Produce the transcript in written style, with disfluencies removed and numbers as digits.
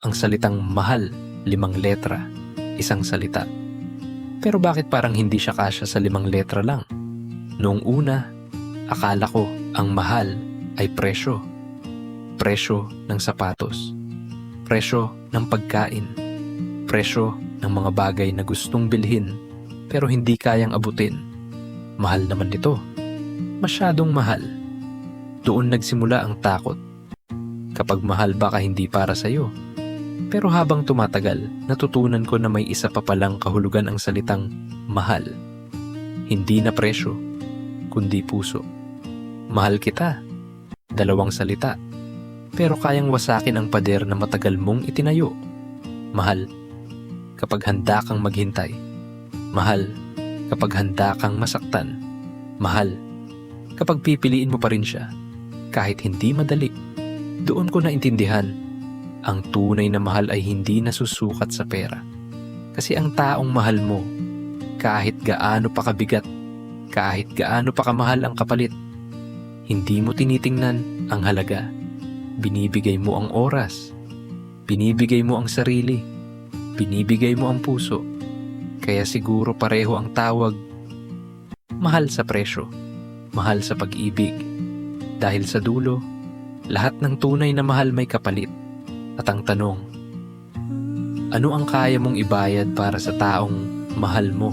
Ang salitang mahal, 5 letra, isang salita. Pero bakit parang hindi siya kasya sa 5 letra lang? Noong una, akala ko ang mahal ay presyo. Presyo ng sapatos. Presyo ng pagkain. Presyo ng mga bagay na gustong bilhin pero hindi kayang abutin. Mahal naman ito. Masyadong mahal. Doon nagsimula ang takot. Kapag mahal baka hindi para sa'yo. Pero habang tumatagal, natutunan ko na may isa pa palang kahulugan ang salitang mahal. Hindi na presyo, kundi puso. Mahal kita. 2 salita. Pero kayang wasakin ang pader na matagal mong itinayo. Mahal kapag handa kang maghintay. Mahal kapag handa kang masaktan. Mahal kapag pipiliin mo pa rin siya kahit hindi madali. Doon ko naintindihan, ang tunay na mahal ay hindi nasusukat sa pera. Kasi ang taong mahal mo, kahit gaano pa kabigat, kahit gaano pa kamahal ang kapalit, hindi mo tinitingnan ang halaga. Binibigay mo ang oras, binibigay mo ang sarili, binibigay mo ang puso. Kaya siguro pareho ang tawag, mahal sa presyo, mahal sa pag-ibig. Dahil sa dulo, lahat ng tunay na mahal may kapalit. At ang tanong, ano ang kaya mong ibayad para sa taong mahal mo?